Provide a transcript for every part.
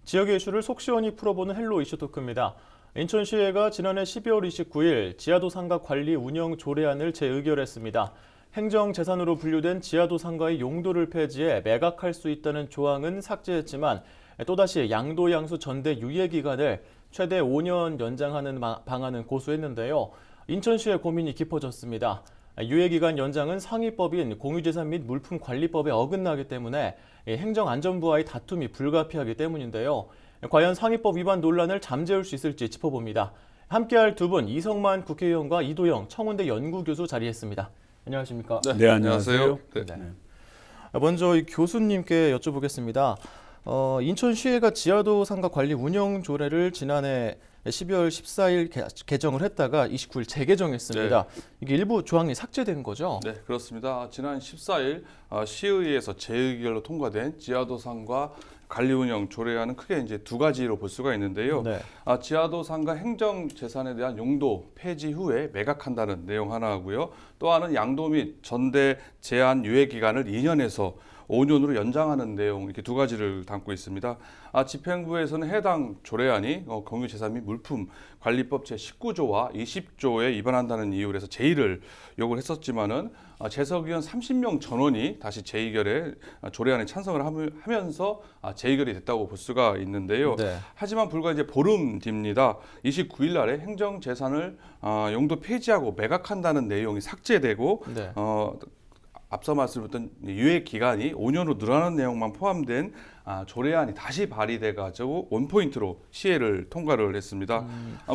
지역의 이슈를 속 시원히 풀어보는 헬로 이슈 토크입니다. 인천시의회가 지난해 12월 29일 지하도 상가 관리 운영 조례안을 재의결했습니다. 행정재산으로 분류된 지하도 상가의 용도를 폐지해 매각할 수 있다는 조항은 삭제했지만 또다시 양도양수 전대 유예 기간을 최대 5년 연장하는 방안은 고수했는데요. 인천시의 고민이 깊어졌습니다. 유예기간 연장은 상위법인 공유재산 및 물품관리법에 어긋나기 때문에 행정안전부와의 다툼이 불가피하기 때문인데요. 과연 상위법 위반 논란을 잠재울 수 있을지 짚어봅니다. 함께할 두 분, 이성만 국회의원과 이도영 청운대 연구교수 자리했습니다. 안녕하십니까? 네, 안녕하세요. 네. 먼저 이 교수님께 여쭤보겠습니다. 인천시의회가 지하도 상가 관리 운영 조례를 지난해 12월 14일 개정을 했다가 29일 재개정했습니다. 네. 이게 일부 조항이 삭제된 거죠? 네, 그렇습니다. 지난 14일 시의회에서 재의결로 통과된 지하도상가 관리운영 조례안은 크게 이제 두 가지로 볼 수가 있는데요. 네. 지하도상가 행정재산에 대한 용도 폐지 후에 매각한다는 내용 하나고요. 또 하나는 양도 및 전대 제한 유예 기간을 2년에서 5년으로 연장하는 내용, 이렇게 두 가지를 담고 있습니다. 집행부에서는 해당 조례안이 공유재산 및 물품관리법 제19조와 20조에 위반한다는 이유로 해서 제의를 요구를 했었지만은 재석위원 30명 전원이 다시 재의결에 조례안에 찬성을 하면서 재의결이 됐다고 볼 수가 있는데요. 네. 하지만 불과 이제 보름 뒤입니다. 29일 날에 행정재산을 용도 폐지하고 매각한다는 내용이 삭제되고 네. 앞서 말씀드렸던 유예 기간이 5년으로 늘어나는 내용만 포함된 조례안이 다시 발의돼가지고 원포인트로 시의회를 통과를 했습니다.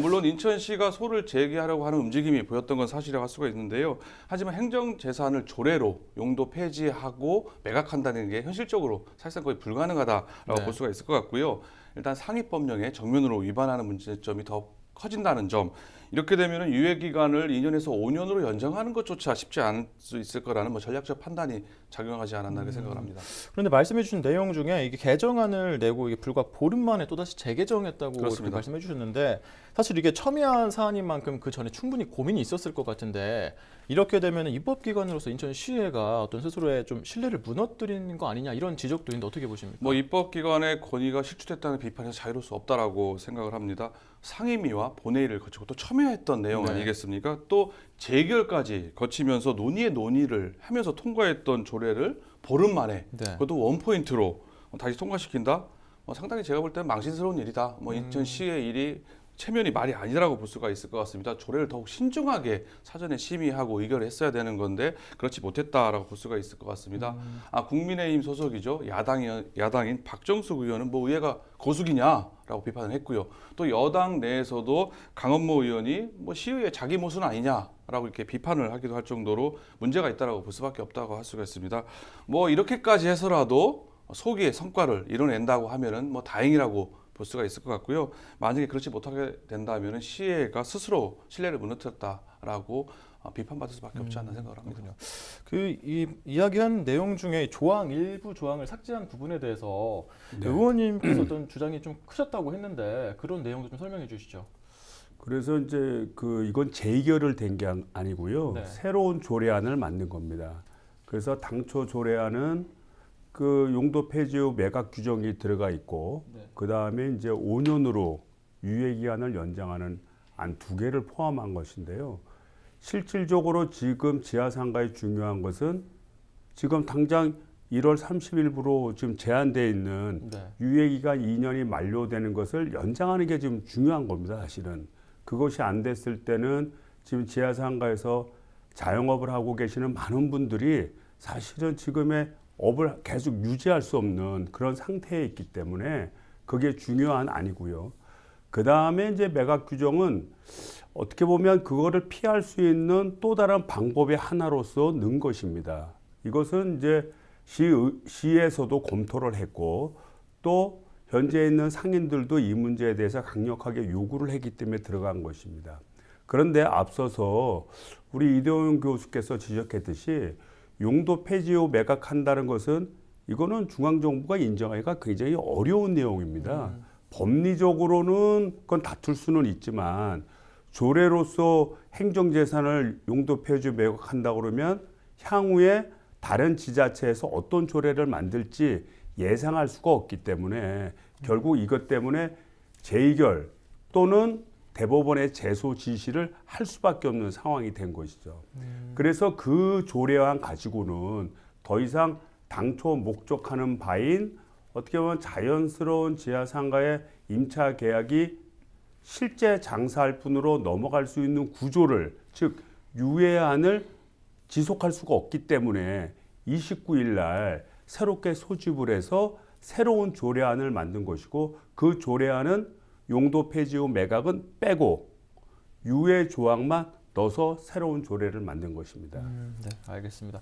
물론 인천시가 소를 제기하려고 하는 움직임이 보였던 건 사실이라고 할 수가 있는데요. 하지만 행정재산을 조례로 용도 폐지하고 매각한다는 게 현실적으로 사실상 거의 불가능하다라고 네. 볼 수가 있을 것 같고요. 일단 상위법령에 정면으로 위반하는 문제점이 더 커진다는 점, 이렇게 되면 유예 기간을 2년에서 5년으로 연장하는 것조차 쉽지 않을 수 있을 거라는 전략적 판단이 작용하지 않았나 이렇게 생각을 합니다. 그런데 말씀해 주신 내용 중에 이게 개정안을 내고 이게 불과 보름 만에 또다시 재개정했다고 이렇게 그렇습니다. 말씀해 주셨는데, 사실 이게 첨예한 사안인 만큼 그 전에 충분히 고민이 있었을 것 같은데, 이렇게 되면 입법기관으로서 인천시의회가 어떤 스스로의 좀 신뢰를 무너뜨리는 거 아니냐, 이런 지적도 있는데 어떻게 보십니까? 입법기관의 권위가 실추됐다는 비판에서 자유로울 수 없다라고 생각을 합니다. 상임위와 본회의를 거치고 또 첨예했던 내용 네. 아니겠습니까? 또 재결까지 거치면서 논의를 하면서 통과했던 조례를 보름 만에 네. 그것도 원포인트로 다시 통과시킨다? 상당히 제가 볼 때는 망신스러운 일이다. 인천시의 일이 체면이 말이 아니라고 볼 수가 있을 것 같습니다. 조례를 더욱 신중하게 사전에 심의하고 의결을 했어야 되는 건데 그렇지 못했다라고 볼 수가 있을 것 같습니다. 국민의힘 소속이죠. 야당인 박정숙 의원은 의회가 거수기냐라고 비판을 했고요. 또 여당 내에서도 강원모 의원이 시의회 자기 모순 아니냐라고 이렇게 비판을 하기도 할 정도로 문제가 있다라고 볼 수밖에 없다고 할 수가 있습니다. 이렇게까지 해서라도 소기의 성과를 이뤄낸다고 하면은 다행이라고 볼 수가 있을 것 같고요. 만약에 그렇지 못하게 된다면 시의회가 스스로 신뢰를 무너뜨렸다라고 비판받을 수밖에 없지 않나 생각을 합니다. 이 이야기한 내용 중에 일부 조항을 삭제한 부분에 대해서 네. 의원님께서 어떤 주장이 좀 크셨다고 했는데 그런 내용도 좀 설명해 주시죠. 그래서 이제 이건 재의결을 된 게 아니고요. 네. 새로운 조례안을 만든 겁니다. 그래서 당초 조례안은 용도 폐지 후 매각 규정이 들어가 있고, 네. 그 다음에 이제 5년으로 유예 기간을 연장하는 안 두 개를 포함한 것인데요. 실질적으로 지금 지하상가의 중요한 것은 지금 당장 1월 30일부로 지금 제한되어 있는 네. 유예 기간 2년이 만료되는 것을 연장하는 게 지금 중요한 겁니다. 사실은 그것이 안 됐을 때는 지금 지하상가에서 자영업을 하고 계시는 많은 분들이 사실은 지금의 업을 계속 유지할 수 없는 그런 상태에 있기 때문에 그게 중요한 아니고요. 그 다음에 이제 매각 규정은 어떻게 보면 그거를 피할 수 있는 또 다른 방법의 하나로서 넣은 것입니다. 이것은 이제 시에서도 검토를 했고 또 현재 있는 상인들도 이 문제에 대해서 강력하게 요구를 했기 때문에 들어간 것입니다. 그런데 앞서서 우리 이도영 교수께서 지적했듯이 용도 폐지 후 매각한다는 것은 이거는 중앙정부가 인정하기가 굉장히 어려운 내용입니다. 법리적으로는 그건 다툴 수는 있지만 조례로서 행정재산을 용도 폐지 후 매각한다고 그러면 향후에 다른 지자체에서 어떤 조례를 만들지 예상할 수가 없기 때문에 결국 이것 때문에 재의결 또는 대법원의 제소 지시를 할 수밖에 없는 상황이 된 것이죠. 그래서 그 조례안 가지고는 더 이상 당초 목적하는 바인 어떻게 보면 자연스러운 지하상가의 임차 계약이 실제 장사할 분으로 넘어갈 수 있는 구조를, 즉 유예안을 지속할 수가 없기 때문에 29일 날 새롭게 소집을 해서 새로운 조례안을 만든 것이고, 그 조례안은 용도 폐지 후 매각은 빼고 유예 조항만 넣어서 새로운 조례를 만든 것입니다. 네, 알겠습니다.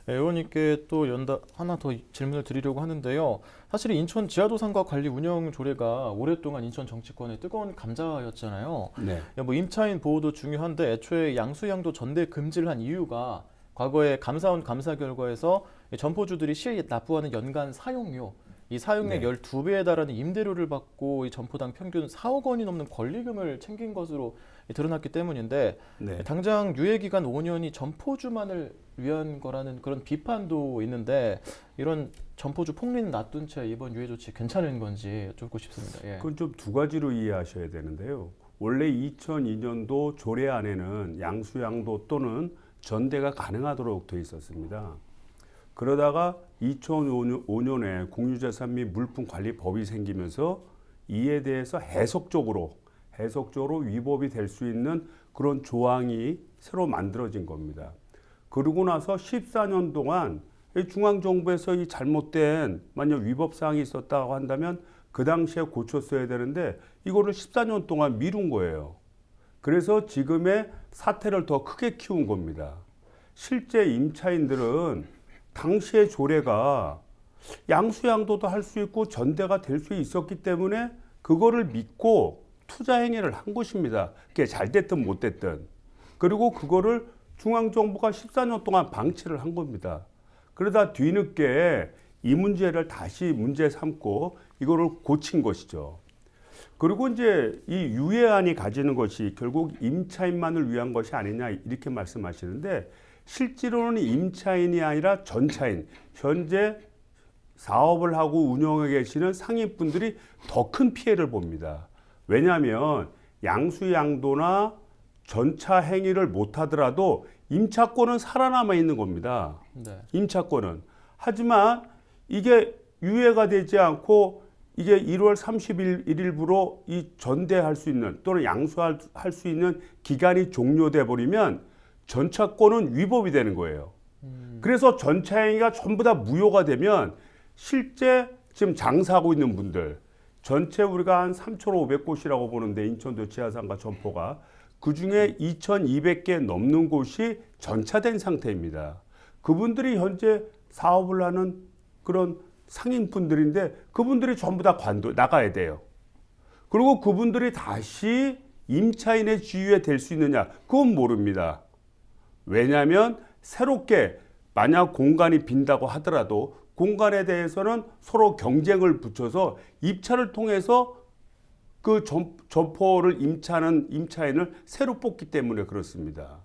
의원님께 또 하나 더 질문을 드리려고 하는데요. 사실 인천 지하도상가 관리 운영 조례가 오랫동안 인천 정치권의 뜨거운 감자였잖아요. 네. 뭐 임차인 보호도 중요한데 애초에 양수양도 전대 금지를 한 이유가 과거에 감사원 감사 결과에서 점포주들이 시에 납부하는 연간 사용료, 이 사용액 네. 12배에 달하는 임대료를 받고 이 점포당 평균 4억 원이 넘는 권리금을 챙긴 것으로 드러났기 때문인데, 네. 당장 유예기간 5년이 점포주만을 위한 거라는 그런 비판도 있는데, 이런 점포주 폭리는 놔둔 채 이번 유예 조치 괜찮은 건지 여쭙고 싶습니다. 예. 그건 좀 두 가지로 이해하셔야 되는데요. 원래 2002년도 조례안에는 양수양도 또는 전대가 가능하도록 되어 있었습니다. 그러다가 2005년에 공유재산 및 물품관리법이 생기면서 이에 대해서 해석적으로 위법이 될 수 있는 그런 조항이 새로 만들어진 겁니다. 그러고 나서 14년 동안 중앙정부에서 이 잘못된 만약 위법 사항이 있었다고 한다면 그 당시에 고쳤어야 되는데 이거를 14년 동안 미룬 거예요. 그래서 지금의 사태를 더 크게 키운 겁니다. 실제 임차인들은 당시의 조례가 양수양도도 할 수 있고 전대가 될 수 있었기 때문에 그거를 믿고 투자 행위를 한 것입니다. 그게 잘 됐든 못 됐든. 그리고 그거를 중앙정부가 14년 동안 방치를 한 겁니다. 그러다 뒤늦게 이 문제를 다시 문제 삼고 이거를 고친 것이죠. 그리고 이제 이 유예안이 가지는 것이 결국 임차인만을 위한 것이 아니냐 이렇게 말씀하시는데, 실제로는 임차인이 아니라 전차인, 현재 사업을 하고 운영해 계시는 상인분들이 더 큰 피해를 봅니다. 왜냐하면 양수양도나 전차 행위를 못하더라도 임차권은 살아남아 있는 겁니다. 네. 임차권은. 하지만 이게 유예가 되지 않고 이게 1월 31일부로 이 전대할 수 있는 또는 양수할 수 있는 기간이 종료돼 버리면 전차권은 위법이 되는 거예요. 그래서 전차행위가 전부 다 무효가 되면 실제 지금 장사하고 있는 분들, 전체 우리가 한 3,500곳이라고 보는데 인천도 지하상가 점포가 그중에 2,200개 넘는 곳이 전차된 상태입니다. 그분들이 현재 사업을 하는 그런 상인분들인데 그분들이 전부 다 나가야 돼요. 그리고 그분들이 다시 임차인의 지위에 될 수 있느냐? 그건 모릅니다. 왜냐하면 새롭게 만약 공간이 빈다고 하더라도 공간에 대해서는 서로 경쟁을 붙여서 입찰을 통해서 그 점포를 임차하는 임차인을 새로 뽑기 때문에 그렇습니다.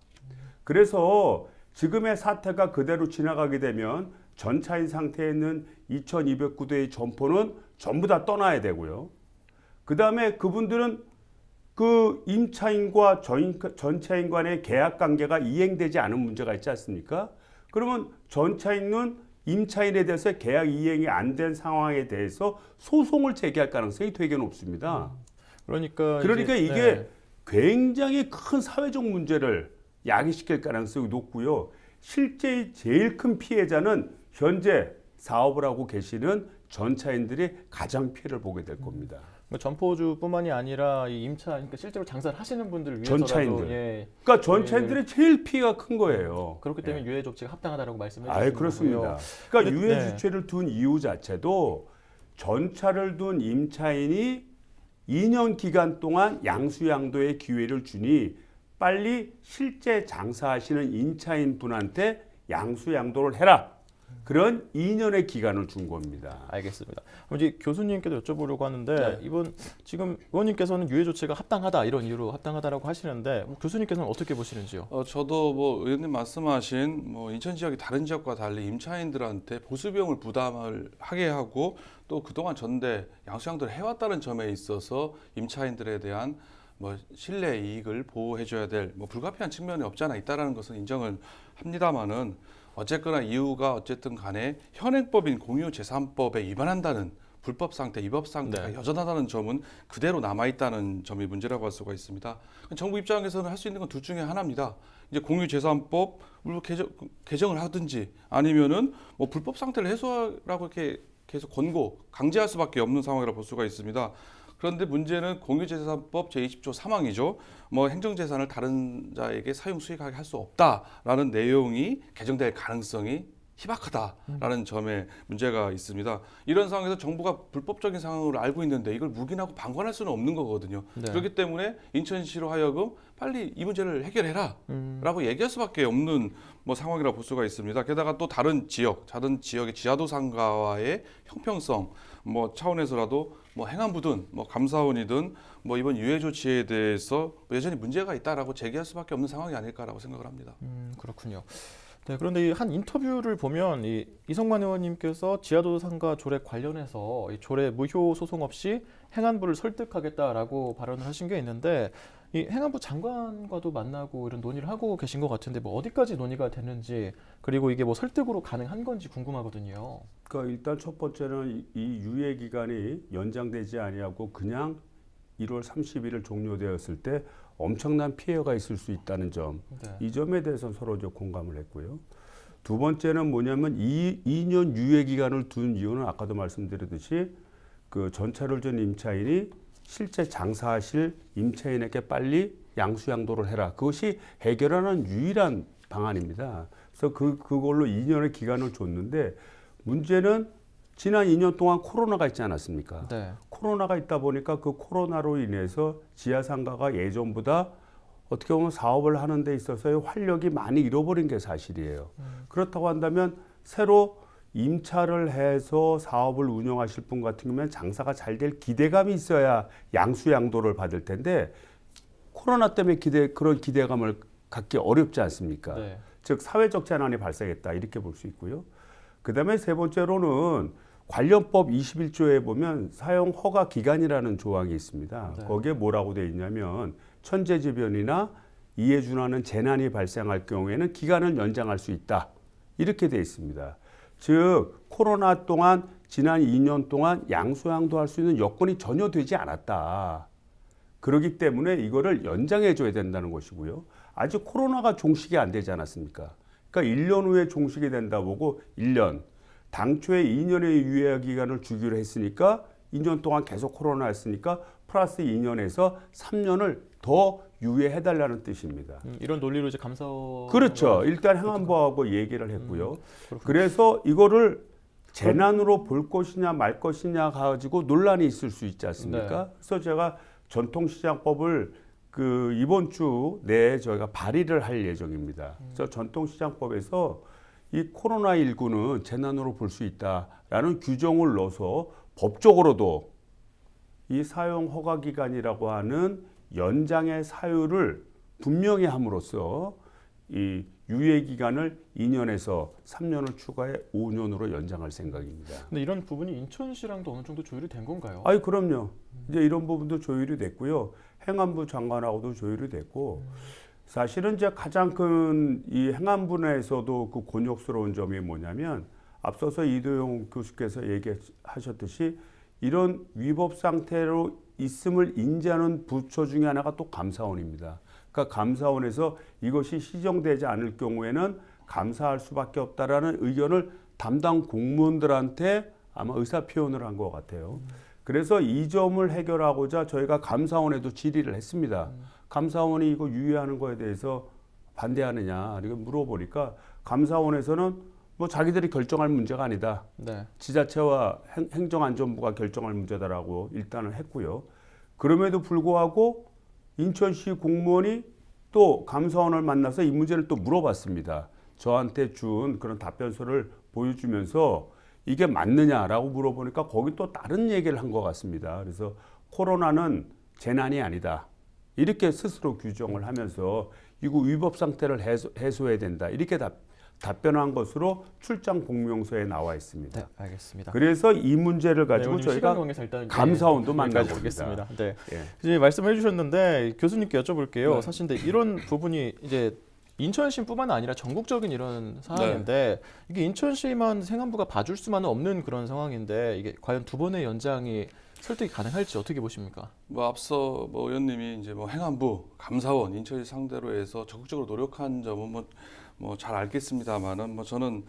그래서 지금의 사태가 그대로 지나가게 되면 전차인 상태에 있는 2,209대의 점포는 전부 다 떠나야 되고요. 그 다음에 그분들은 그 임차인과 전차인 간의 계약 관계가 이행되지 않은 문제가 있지 않습니까? 그러면 전차인은 임차인에 대해서 계약 이행이 안 된 상황에 대해서 소송을 제기할 가능성이 되게 높습니다. 그러니까 이게 네. 굉장히 큰 사회적 문제를 야기시킬 가능성이 높고요. 실제 제일 큰 피해자는 현재 사업을 하고 계시는 전차인들이 가장 피해를 보게 될 겁니다. 점포주뿐만이 아니라 이 임차, 그러니까 실제로 장사를 하시는 분들 위해서라도 전차인들. 예, 그러니까 전차인들이 제일 피해가 큰 거예요. 그렇기 때문에 유예 조치가 합당하다고 말씀해 아예 주시는 그렇습니다. 거고요. 그러니까 근데, 유예 네. 주체를 둔 이유 자체도 전차를 둔 임차인이 2년 기간 동안 양수양도의 기회를 주니 빨리 실제 장사하시는 임차인 분한테 양수양도를 해라. 그런 2년의 기간을 준 겁니다. 알겠습니다. 그럼 이제 교수님께도 여쭤보려고 하는데 네. 이번 지금 의원님께서는 유예 조치가 합당하다 이런 이유로 합당하다라고 하시는데 교수님께서는 어떻게 보시는지요? 저도 뭐 의원님 말씀하신 뭐 인천 지역이 다른 지역과 달리 임차인들한테 보수 비용을 부담을 하게 하고 또 그동안 전대 양수양도를 해왔다는 점에 있어서 임차인들에 대한 뭐 신뢰 이익을 보호해줘야 될 뭐 불가피한 측면이 없지 않아 있다라는 것은 인정을 합니다만은 어쨌거나 이유가 어쨌든 간에 현행법인 공유재산법에 위반한다는 불법 상태, 위법 상태가 네. 여전하다는 점은 그대로 남아 있다는 점이 문제라고 할 수가 있습니다. 정부 입장에서는 할 수 있는 건 둘 중에 하나입니다. 이제 공유재산법을 개정을 하든지 아니면은 뭐 불법 상태를 해소하라고 이렇게 계속 권고, 강제할 수밖에 없는 상황이라 볼 수가 있습니다. 그런데 문제는 공유재산법 제20조 3항이죠. 뭐 행정재산을 다른 자에게 사용 수익하게 할 수 없다라는 내용이 개정될 가능성이 희박하다라는 점에 문제가 있습니다. 이런 상황에서 정부가 불법적인 상황을 알고 있는데 이걸 묵인하고 방관할 수는 없는 거거든요. 네. 그렇기 때문에 인천시로 하여금 빨리 이 문제를 해결해라라고 얘기할 수밖에 없는 뭐 상황이라 볼 수가 있습니다. 게다가 또 다른 지역의 지하도 상가와의 형평성 뭐 차원에서라도 뭐 행안부든 뭐 감사원이든 뭐 이번 유예 조치에 대해서 여전히 문제가 있다라고 제기할 수밖에 없는 상황이 아닐까라고 생각을 합니다. 그렇군요. 네, 그런데 이 한 인터뷰를 보면 이성만 의원님께서 지하도 상가 조례 관련해서 이 조례 무효 소송 없이 행안부를 설득하겠다라고 발언을 하신 게 있는데 이 행안부 장관과도 만나고 이런 논의를 하고 계신 것 같은데 뭐 어디까지 논의가 됐는지 그리고 이게 뭐 설득으로 가능한 건지 궁금하거든요. 그러니까 일단 첫 번째는 이 유예 기간이 연장되지 아니하고 그냥 1월 30일을 종료되었을 때 엄청난 피해가 있을 수 있다는 점, 네. 이 점에 대해서 서로 공감을 했고요. 두 번째는 뭐냐면 2년 유예 기간을 둔 이유는 아까도 말씀드렸듯이 그 전차를 준 임차인이 실제 장사하실 임차인에게 빨리 양수양도를 해라. 그것이 해결하는 유일한 방안입니다. 그래서 그걸로 2년의 기간을 줬는데 문제는 지난 2년 동안 코로나가 있지 않았습니까? 네. 코로나가 있다 보니까 그 코로나로 인해서 지하상가가 예전보다 어떻게 보면 사업을 하는 데 있어서의 활력이 많이 잃어버린 게 사실이에요. 그렇다고 한다면 새로 임차를 해서 사업을 운영하실 분 같은 경우는 장사가 잘 될 기대감이 있어야 양수양도를 받을 텐데 코로나 때문에 그런 기대감을 갖기 어렵지 않습니까? 네. 즉 사회적 재난이 발생했다 이렇게 볼 수 있고요. 그다음에 세 번째로는 관련법 21조에 보면 사용 허가 기간이라는 조항이 있습니다. 네. 거기에 뭐라고 되어 있냐면 천재지변이나 이에 준하는 재난이 발생할 경우에는 기간을 연장할 수 있다. 이렇게 되어 있습니다. 즉 코로나 동안 지난 2년 동안 양수양도할 수 있는 여건이 전혀 되지 않았다. 그렇기 때문에 이거를 연장해 줘야 된다는 것이고요. 아직 코로나가 종식이 안 되지 않았습니까? 그러니까 1년 후에 종식이 된다 보고 1년. 당초에 2년의 유예 기간을 주기로 했으니까 2년 동안 계속 코로나였으니까 플러스 2년에서 3년을 더 유예해달라는 뜻입니다. 이런 논리로 이제 감사원 그렇죠. 일단 행안부하고 얘기를 했고요. 그렇군요. 그래서 이거를 재난으로 볼 것이냐 말 것이냐 가지고 논란이 있을 수 있지 않습니까? 네. 그래서 제가 전통시장법을 이번 주 내에 저희가 발의를 할 예정입니다. 그래서 전통시장법에서 이 코로나19는 재난으로 볼 수 있다라는 규정을 넣어서 법적으로도 이 사용 허가 기간이라고 하는 연장의 사유를 분명히 함으로써 이 유예 기간을 2년에서 3년을 추가해 5년으로 연장할 생각입니다. 근데 이런 부분이 인천시랑도 어느 정도 조율이 된 건가요? 아이 그럼요. 이제 이런 부분도 조율이 됐고요. 행안부 장관하고도 조율이 됐고 사실은 이제 가장 큰 이 행안부 내에서도 그 곤욕스러운 점이 뭐냐면 앞서서 이도영 교수께서 얘기하셨듯이 이런 위법 상태로 있음을 인지하는 부처 중에 하나가 또 감사원입니다. 그러니까 감사원에서 이것이 시정되지 않을 경우에는 감사할 수밖에 없다라는 의견을 담당 공무원들한테 아마 의사 표현을 한 것 같아요. 그래서 이 점을 해결하고자 저희가 감사원에도 질의를 했습니다. 감사원이 이거 유예하는 거에 대해서 반대하느냐 이렇게 물어보니까 감사원에서는 뭐 자기들이 결정할 문제가 아니다. 네. 지자체와 행정안전부가 결정할 문제다라고 일단은 했고요. 그럼에도 불구하고 인천시 공무원이 또 감사원을 만나서 이 문제를 또 물어봤습니다. 저한테 준 그런 답변서를 보여주면서 이게 맞느냐라고 물어보니까 거기 또 다른 얘기를 한 것 같습니다. 그래서 코로나는 재난이 아니다. 이렇게 스스로 규정을 하면서 이거 위법 상태를 해소해야 된다. 이렇게 답변한 것으로 출장 공명서에 나와 있습니다. 네, 알겠습니다. 그래서 이 문제를 가지고 네, 저희가 감사원도 만나고 있습니다. 네. 예. 이제 말씀해 주셨는데 교수님께 여쭤볼게요. 네. 사실 근데 이런 부분이 이제 인천시뿐만 아니라 전국적인 이런 상황인데 이게 인천시만 행안부가 봐줄 수만은 없는 그런 상황인데 이게 과연 두 번의 연장이 설득이 가능할지 어떻게 보십니까? 뭐 앞서 뭐 의원님이 이제 뭐 행안부, 감사원, 인천시 상대로 해서 적극적으로 노력한 점은 뭐 잘 알겠습니다만은 뭐 저는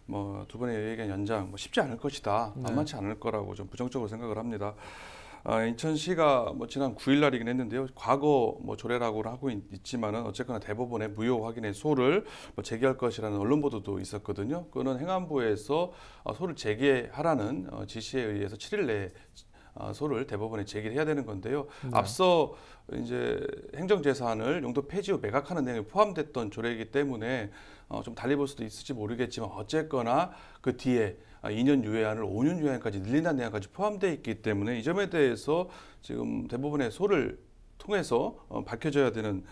뭐 두 번의 예견 연장 뭐 쉽지 않을 것이다, 만만치 않을 거라고 좀 부정적으로 생각을 합니다. 인천시가 뭐 지난 9일 날이긴 했는데요. 과거 뭐 조례라고 하고 있지만은 어쨌거나 대법원에 무효 확인의 소를 뭐 제기할 것이라는 언론 보도도 있었거든요. 그거는 행안부에서 소를 제기하라는 지시에 의해서 7일 내에 소를 대법원에 제기를 해야 되는 건데요. 앞서 이제 행정재산을 용도 폐지 후 매각하는 내용이 포함됐던 조례이기 때문에 좀 달리 볼 수도 있을지 모르겠지만 어쨌거나 그 뒤에 2년 유예안을 5년 유예안까지 늘린다는 내용까지 포함되어 있기 때문에 이 점에 대해서 지금 대법원의 소를 통해서 밝혀져야 되는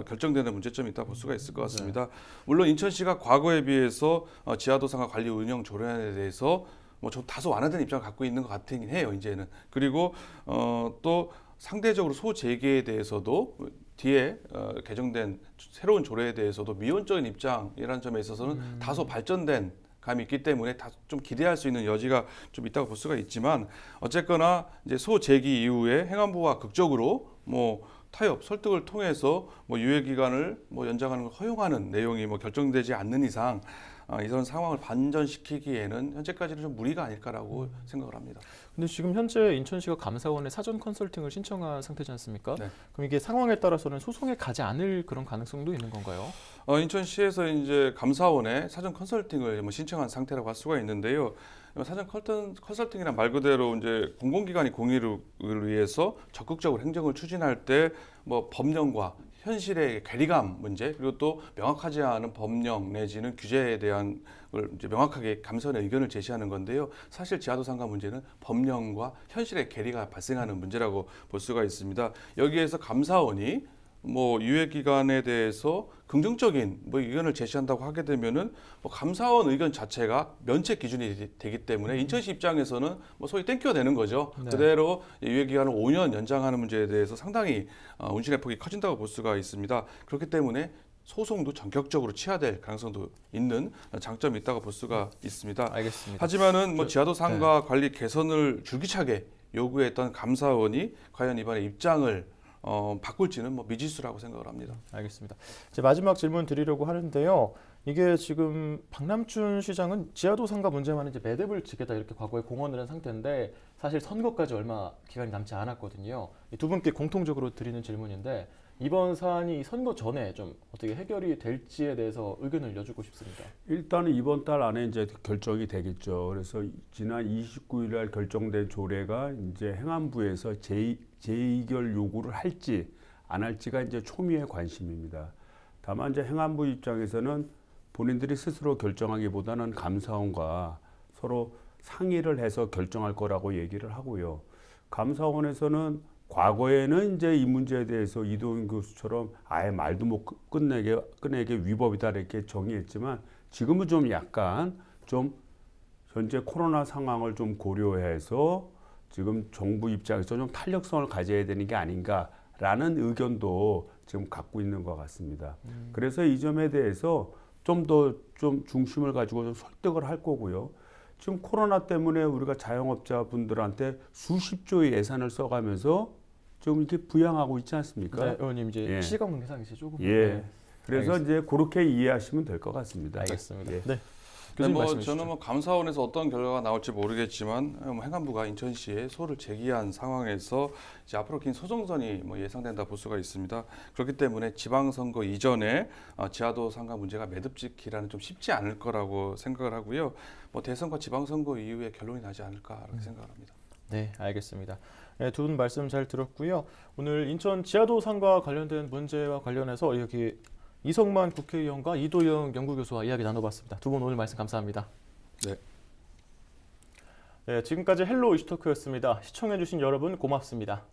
결정되는 문제점이 있다 볼 수가 있을 것 같습니다. 물론 인천시가 과거에 비해서 지하도상가 관리 운영 조례안에 대해서 뭐 좀 다소 완화된 입장을 갖고 있는 것 같긴 해요. 이제는. 그리고 또 상대적으로 소 재개에 대해서도 뒤에 개정된 새로운 조례에 대해서도 미온적인 입장이라는 점에 있어서는 다소 발전된 감이 있기 때문에 좀 기대할 수 있는 여지가 좀 있다고 볼 수가 있지만 어쨌거나 이제 소 재기 이후에 행안부가 극적으로 뭐 타협 설득을 통해서 뭐 유예 기간을 뭐 연장하는 걸 허용하는 내용이 뭐 결정되지 않는 이상 이런 상황을 반전시키기에는 현재까지는 좀 무리가 아닐까라고 생각을 합니다. 근데 지금 현재 인천시가 감사원에 사전 컨설팅을 신청한 상태지 않습니까? 네. 그럼 이게 상황에 따라서는 소송에 가지 않을 그런 가능성도 있는 건가요? 인천시에서 이제 감사원에 사전 컨설팅을 뭐 신청한 상태라고 할 수가 있는데요. 사전 컨설팅이란 말 그대로 이제 공공기관이 공익을 위해서 적극적으로 행정을 추진할 때 뭐 법령과 현실의 괴리감 문제 그리고 또 명확하지 않은 법령 내지는 규제에 대한 걸 이제 명확하게 감사원의 의견을 제시하는 건데요. 사실 지하도상가 문제는 법령과 현실의 괴리가 발생하는 문제라고 볼 수가 있습니다. 여기에서 감사원이 뭐 유예 기간에 대해서 긍정적인 뭐 의견을 제시한다고 하게 되면은 뭐 감사원 의견 자체가 면책 기준이 되기 때문에 인천시 입장에서는 뭐 소위 땡큐가 되는 거죠. 네. 그대로 유예 기간을 5년 연장하는 문제에 대해서 상당히 운신의 폭이 커진다고 볼 수가 있습니다. 그렇기 때문에 소송도 전격적으로 취하될 가능성도 있는 장점이 있다고 볼 수가 있습니다. 알겠습니다. 하지만은 뭐 지하도 상가 관리 개선을 줄기차게 요구했던 감사원이 과연 이번에 입장을 바꿀지는 뭐 미지수라고 생각을 합니다. 알겠습니다. 이제 마지막 질문 드리려고 하는데요. 이게 지금 박남춘 시장은 지하도상가 문제만 이제 매듭을 짓겠다 이렇게 과거에 공언을 한 상태인데 사실 선거까지 얼마 기간이 남지 않았거든요. 이 두 분께 공통적으로 드리는 질문인데 이번 사안이 선거 전에 좀 어떻게 해결이 될지에 대해서 의견을 여쭙고 싶습니다. 일단은 이번 달 안에 이제 결정이 되겠죠. 그래서 지난 29일 날 결정된 조례가 이제 행안부에서 재의결 요구를 할지 안 할지가 이제 초미의 관심입니다. 다만 이제 행안부 입장에서는 본인들이 스스로 결정하기보다는 감사원과 서로 상의를 해서 결정할 거라고 얘기를 하고요. 감사원에서는 과거에는 이제 이 문제에 대해서 이도윤 교수처럼 아예 말도 못 끝내게 위법이다 이렇게 정의했지만 지금은 좀 약간 좀 현재 코로나 상황을 좀 고려해서 지금 정부 입장에서 좀 탄력성을 가져야 되는 게 아닌가라는 의견도 지금 갖고 있는 것 같습니다. 그래서 이 점에 대해서 좀 더 좀 중심을 가지고 좀 설득을 할 거고요. 지금 코로나 때문에 우리가 자영업자분들한테 수십조의 예산을 써가면서 좀 이렇게 부양하고 있지 않습니까? 네, 의원님 이제 예. 시각 관계상에서 조금 예. 그래서 이제 그렇게 이해하시면 될 것 같습니다. 알겠습니다. 예. 네. 네, 교수님 뭐 말씀해 주시죠. 저는 뭐 감사원에서 어떤 결과가 나올지 모르겠지만 뭐 행안부가 인천시에 소를 제기한 상황에서 이제 앞으로 긴 소송선이 뭐 예상된다 볼 수가 있습니다. 그렇기 때문에 지방선거 이전에 지하도 상가 문제가 매듭짓기라는 좀 쉽지 않을 거라고 생각을 하고요. 뭐 대선과 지방선거 이후에 결론이 나지 않을까 이렇게 생각을 합니다. 네, 알겠습니다. 네, 두 분 말씀 잘 들었고요. 오늘 인천 지하도 상가 관련된 문제와 관련해서 여기 이성만 국회의원과 이도영 연구교수와 이야기 나눠봤습니다. 두 분 오늘 말씀 감사합니다. 지금까지 헬로 이슈토크였습니다. 시청해주신 여러분 고맙습니다.